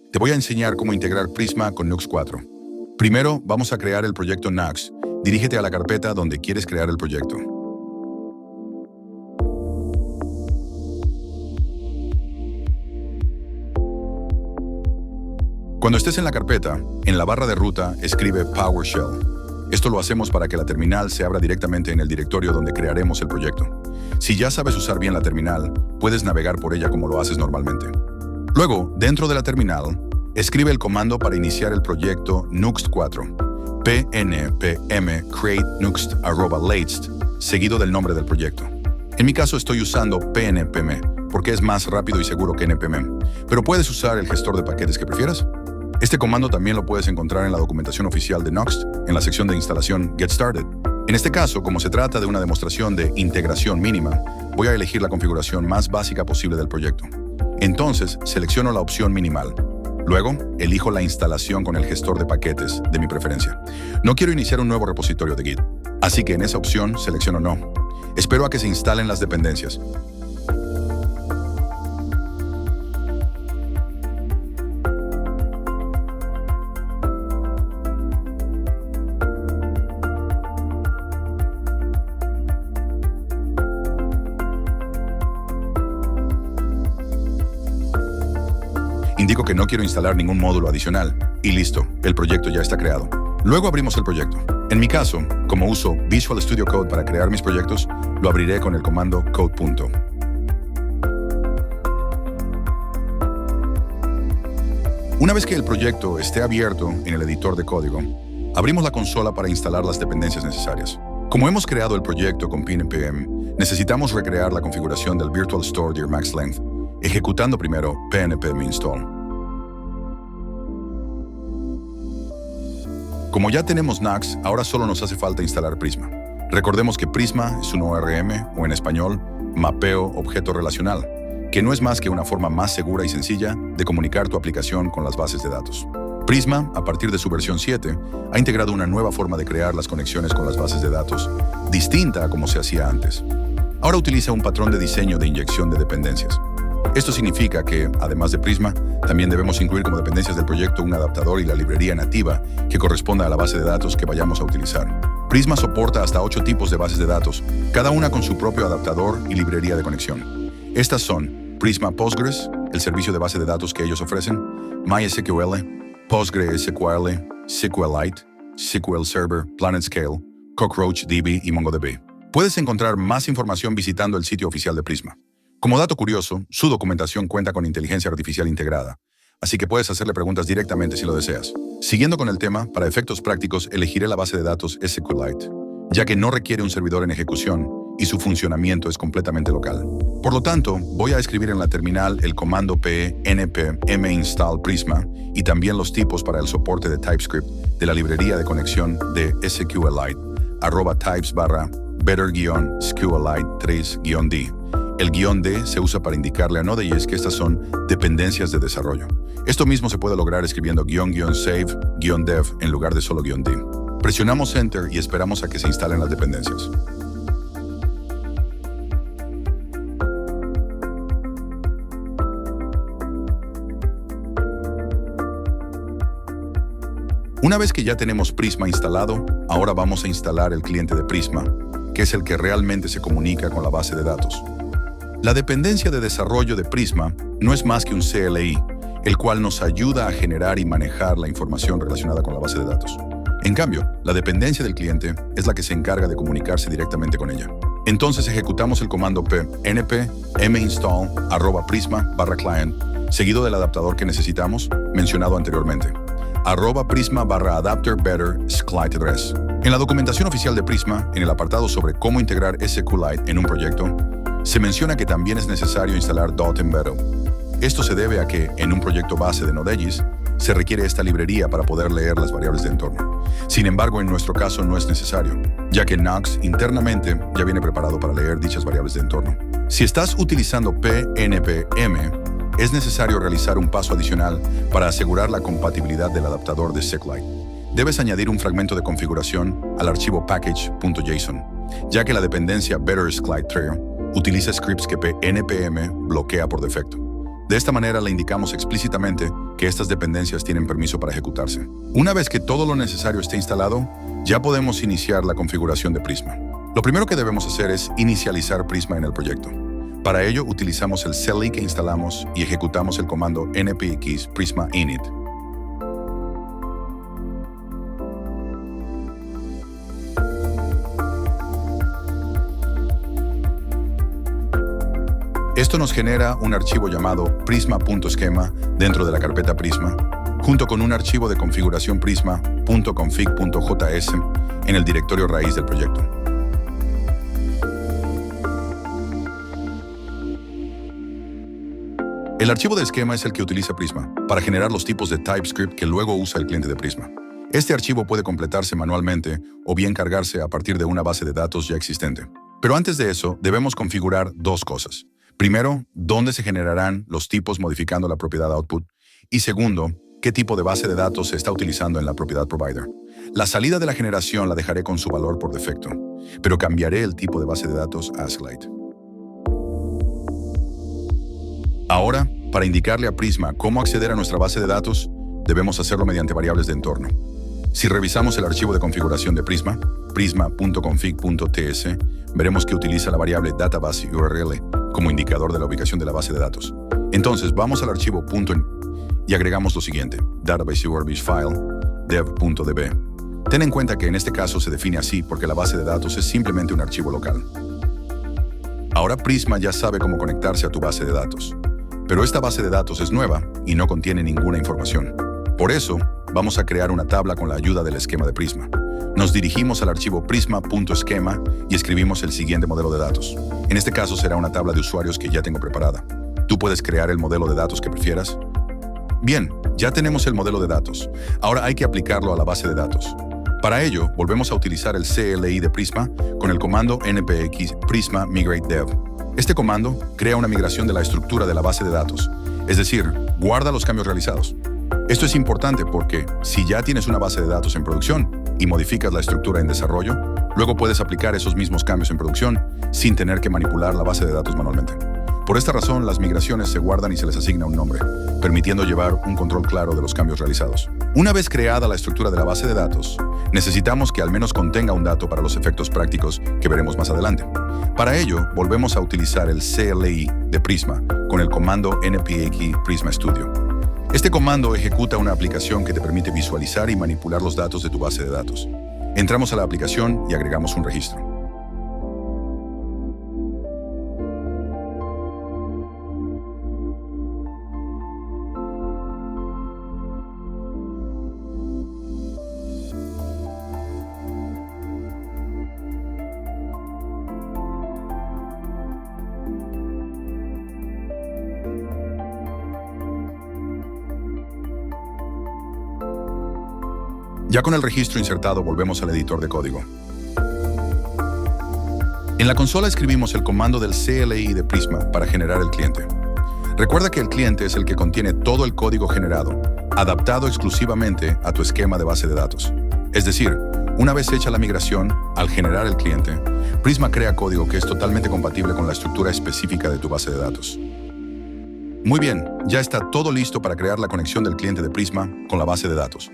Te voy a enseñar cómo integrar Prisma con Nux 4. Primero, vamos a crear el proyecto Nux. Dirígete a la carpeta donde quieres crear el proyecto. Cuando estés en la carpeta, en la barra de ruta, escribe PowerShell. Esto lo hacemos para que la terminal se abra directamente en el directorio donde crearemos el proyecto. Si ya sabes usar bien la terminal, puedes navegar por ella como lo haces normalmente. Luego, dentro de la terminal, escribe el comando para iniciar el proyecto Nuxt 4, pnpm create nuxt@latest, seguido del nombre del proyecto. En mi caso estoy usando pnpm, porque es más rápido y seguro que npm, pero puedes usar el gestor de paquetes que prefieras. Este comando también lo puedes encontrar en la documentación oficial de Nuxt, en la sección de instalación Get Started. En este caso, como se trata de una demostración de integración mínima, voy a elegir la configuración más básica posible del proyecto. Entonces, selecciono la opción minimal. Luego, elijo la instalación con el gestor de paquetes de mi preferencia. No quiero iniciar un nuevo repositorio de Git, así que en esa opción selecciono No. Espero a que se instalen las dependencias. Indico que no quiero instalar ningún módulo adicional y listo, el proyecto ya está creado. Luego abrimos el proyecto. En mi caso, como uso Visual Studio Code para crear mis proyectos, lo abriré con el comando code. Una vez que el proyecto esté abierto en el editor de código, abrimos la consola para instalar las dependencias necesarias. Como hemos creado el proyecto con pnpm, necesitamos recrear la configuración del Virtual Store Dir Max Length, ejecutando primero pnpm install. Como ya tenemos Nux, ahora solo nos hace falta instalar Prisma. Recordemos que Prisma es un ORM, o en español, mapeo objeto relacional, que no es más que una forma más segura y sencilla de comunicar tu aplicación con las bases de datos. Prisma, a partir de su versión 7, ha integrado una nueva forma de crear las conexiones con las bases de datos, distinta a como se hacía antes. Ahora utiliza un patrón de diseño de inyección de dependencias. Esto significa que, además de Prisma, también debemos incluir como dependencias del proyecto un adaptador y la librería nativa que corresponda a la base de datos que vayamos a utilizar. Prisma soporta hasta 8 tipos de bases de datos, cada una con su propio adaptador y librería de conexión. Estas son Prisma Postgres, el servicio de base de datos que ellos ofrecen, MySQL, PostgreSQL, SQLite, SQL Server, PlanetScale, CockroachDB y MongoDB. Puedes encontrar más información visitando el sitio oficial de Prisma. Como dato curioso, su documentación cuenta con inteligencia artificial integrada, así que puedes hacerle preguntas directamente si lo deseas. Siguiendo con el tema, para efectos prácticos elegiré la base de datos SQLite, ya que no requiere un servidor en ejecución y su funcionamiento es completamente local. Por lo tanto, voy a escribir en la terminal el comando pnpm install Prisma y también los tipos para el soporte de TypeScript de la librería de conexión de SQLite, @types/better-sqlite3-d. El "-d" se usa para indicarle a Node.js que estas son dependencias de desarrollo. Esto mismo se puede lograr escribiendo "-save-dev" en lugar de solo "-d". Presionamos Enter y esperamos a que se instalen las dependencias. Una vez que ya tenemos Prisma instalado, ahora vamos a instalar el cliente de Prisma, que es el que realmente se comunica con la base de datos. La dependencia de desarrollo de Prisma no es más que un CLI, el cual nos ayuda a generar y manejar la información relacionada con la base de datos. En cambio, la dependencia del cliente es la que se encarga de comunicarse directamente con ella. Entonces ejecutamos el comando npm install @prisma/client, seguido del adaptador que necesitamos, mencionado anteriormente, @prisma/adapter-better-sqlite-address. En la documentación oficial de Prisma, en el apartado sobre cómo integrar SQLite en un proyecto, se menciona que también es necesario instalar .embedded. Esto se debe a que, en un proyecto base de Node.js, se requiere esta librería para poder leer las variables de entorno. Sin embargo, en nuestro caso no es necesario, ya que Nux internamente ya viene preparado para leer dichas variables de entorno. Si estás utilizando pnpm, es necesario realizar un paso adicional para asegurar la compatibilidad del adaptador de SQLite. Debes añadir un fragmento de configuración al archivo package.json, ya que la dependencia better-sqlite-3 utiliza scripts que pnpm bloquea por defecto. De esta manera le indicamos explícitamente que estas dependencias tienen permiso para ejecutarse. Una vez que todo lo necesario esté instalado, ya podemos iniciar la configuración de Prisma. Lo primero que debemos hacer es inicializar Prisma en el proyecto. Para ello, utilizamos el CLI que instalamos y ejecutamos el comando npx prisma init. Esto nos genera un archivo llamado prisma.schema dentro de la carpeta Prisma, junto con un archivo de configuración prisma.config.js en el directorio raíz del proyecto. El archivo de esquema es el que utiliza Prisma para generar los tipos de TypeScript que luego usa el cliente de Prisma. Este archivo puede completarse manualmente o bien cargarse a partir de una base de datos ya existente. Pero antes de eso, debemos configurar dos cosas. Primero, dónde se generarán los tipos modificando la propiedad output. Y segundo, qué tipo de base de datos se está utilizando en la propiedad provider. La salida de la generación la dejaré con su valor por defecto, pero cambiaré el tipo de base de datos a SQLite. Ahora, para indicarle a Prisma cómo acceder a nuestra base de datos, debemos hacerlo mediante variables de entorno. Si revisamos el archivo de configuración de Prisma, prisma.config.ts, veremos que utiliza la variable database URL como indicador de la ubicación de la base de datos. Entonces, vamos al archivo y agregamos lo siguiente: database URL file dev.db. Ten en cuenta que en este caso se define así porque la base de datos es simplemente un archivo local. Ahora Prisma ya sabe cómo conectarse a tu base de datos. Pero esta base de datos es nueva y no contiene ninguna información. Por eso, vamos a crear una tabla con la ayuda del esquema de Prisma. Nos dirigimos al archivo prisma.schema y escribimos el siguiente modelo de datos. En este caso será una tabla de usuarios que ya tengo preparada. Tú puedes crear el modelo de datos que prefieras. Bien, ya tenemos el modelo de datos. Ahora hay que aplicarlo a la base de datos. Para ello, volvemos a utilizar el CLI de Prisma con el comando npx prisma migrate dev. Este comando crea una migración de la estructura de la base de datos, es decir, guarda los cambios realizados. Esto es importante porque si ya tienes una base de datos en producción y modificas la estructura en desarrollo, luego puedes aplicar esos mismos cambios en producción sin tener que manipular la base de datos manualmente. Por esta razón, las migraciones se guardan y se les asigna un nombre, permitiendo llevar un control claro de los cambios realizados. Una vez creada la estructura de la base de datos, necesitamos que al menos contenga un dato para los efectos prácticos que veremos más adelante. Para ello, volvemos a utilizar el CLI de Prisma con el comando npx prisma studio. Este comando ejecuta una aplicación que te permite visualizar y manipular los datos de tu base de datos. Entramos a la aplicación y agregamos un registro. Ya con el registro insertado, volvemos al editor de código. En la consola escribimos el comando del CLI de Prisma para generar el cliente. Recuerda que el cliente es el que contiene todo el código generado, adaptado exclusivamente a tu esquema de base de datos. Es decir, una vez hecha la migración, al generar el cliente, Prisma crea código que es totalmente compatible con la estructura específica de tu base de datos. Muy bien, ya está todo listo para crear la conexión del cliente de Prisma con la base de datos.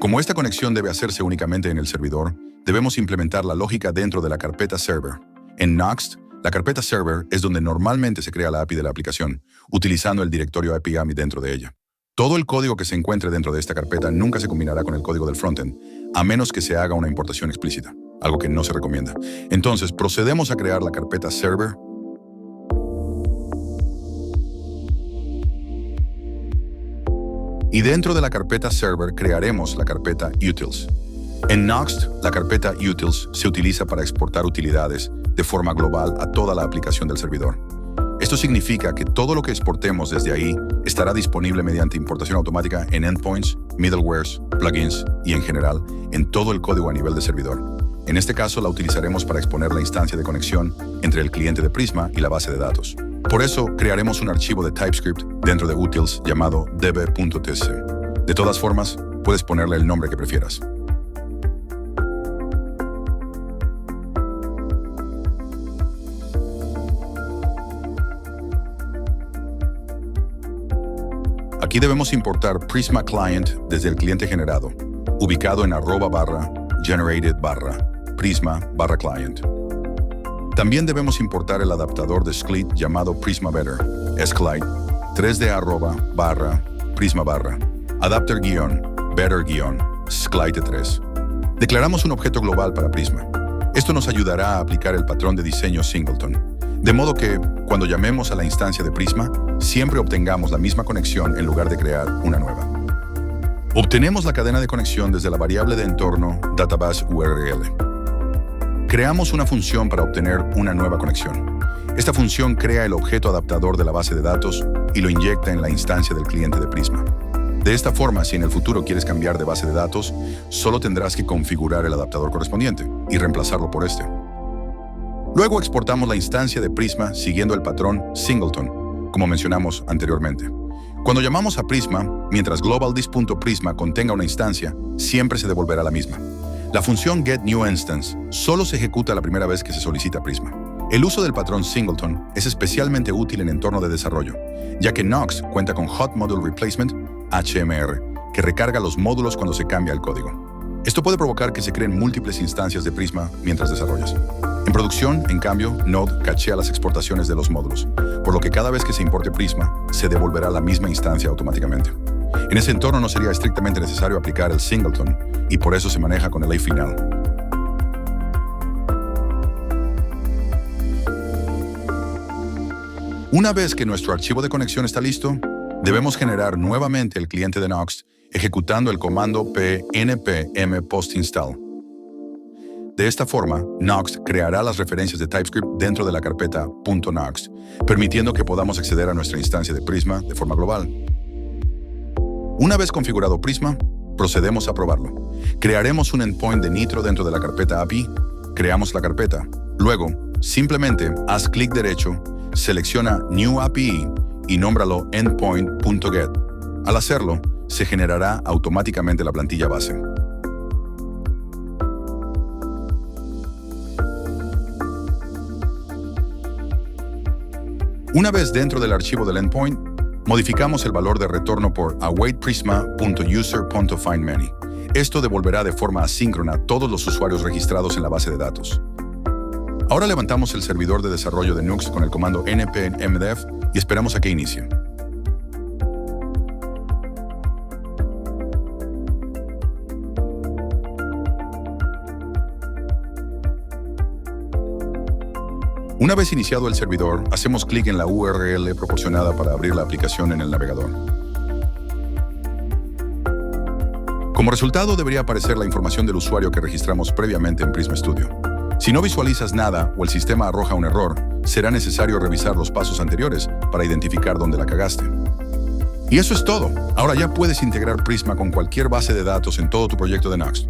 Como esta conexión debe hacerse únicamente en el servidor, debemos implementar la lógica dentro de la carpeta Server. En Nuxt, la carpeta Server es donde normalmente se crea la API de la aplicación, utilizando el directorio API dentro de ella. Todo el código que se encuentre dentro de esta carpeta nunca se combinará con el código del frontend, a menos que se haga una importación explícita, algo que no se recomienda. Entonces, procedemos a crear la carpeta Server. Y dentro de la carpeta Server crearemos la carpeta Utils. En Nuxt, la carpeta Utils se utiliza para exportar utilidades de forma global a toda la aplicación del servidor. Esto significa que todo lo que exportemos desde ahí estará disponible mediante importación automática en endpoints, middlewares, plugins y en general en todo el código a nivel de servidor. En este caso la utilizaremos para exponer la instancia de conexión entre el cliente de Prisma y la base de datos. Por eso, crearemos un archivo de TypeScript dentro de Utils llamado db.tc. De todas formas, puedes ponerle el nombre que prefieras. Aquí debemos importar Prisma Client desde el cliente generado, ubicado en @generated/Prisma/Client. También debemos importar el adaptador de Skleet llamado Prisma Better, Skleet, 3D @Prisma Adapter-Better-Skleet3. Declaramos un objeto global para Prisma. Esto nos ayudará a aplicar el patrón de diseño Singleton, de modo que, cuando llamemos a la instancia de Prisma, siempre obtengamos la misma conexión en lugar de crear una nueva. Obtenemos la cadena de conexión desde la variable de entorno database URL. Creamos una función para obtener una nueva conexión. Esta función crea el objeto adaptador de la base de datos y lo inyecta en la instancia del cliente de Prisma. De esta forma, si en el futuro quieres cambiar de base de datos, solo tendrás que configurar el adaptador correspondiente y reemplazarlo por este. Luego exportamos la instancia de Prisma siguiendo el patrón Singleton, como mencionamos anteriormente. Cuando llamamos a Prisma, mientras global_dis.prisma contenga una instancia, siempre se devolverá la misma. La función getNewInstance solo se ejecuta la primera vez que se solicita Prisma. El uso del patrón Singleton es especialmente útil en entorno de desarrollo, ya que Nox cuenta con Hot Module Replacement, HMR, que recarga los módulos cuando se cambia el código. Esto puede provocar que se creen múltiples instancias de Prisma mientras desarrollas. En producción, en cambio, Node cachea las exportaciones de los módulos, por lo que cada vez que se importe Prisma, se devolverá la misma instancia automáticamente. En ese entorno no sería estrictamente necesario aplicar el Singleton, y por eso se maneja con el A final. Una vez que nuestro archivo de conexión está listo, debemos generar nuevamente el cliente de Nox ejecutando el comando npm postinstall. De esta forma, Nox creará las referencias de TypeScript dentro de la carpeta .nox, permitiendo que podamos acceder a nuestra instancia de Prisma de forma global. Una vez configurado Prisma, procedemos a probarlo. Crearemos un endpoint de Nitro dentro de la carpeta API, creamos la carpeta. Luego, simplemente haz clic derecho, selecciona New API y nómbralo endpoint.get. Al hacerlo, se generará automáticamente la plantilla base. Una vez dentro del archivo del endpoint, modificamos el valor de retorno por awaitPrisma.user.findMany. Esto devolverá de forma asíncrona todos los usuarios registrados en la base de datos. Ahora levantamos el servidor de desarrollo de Nux con el comando npm-dev y esperamos a que inicie. Una vez iniciado el servidor, hacemos clic en la URL proporcionada para abrir la aplicación en el navegador. Como resultado, debería aparecer la información del usuario que registramos previamente en Prisma Studio. Si no visualizas nada o el sistema arroja un error, será necesario revisar los pasos anteriores para identificar dónde la cagaste. Y eso es todo. Ahora ya puedes integrar Prisma con cualquier base de datos en todo tu proyecto de Nox.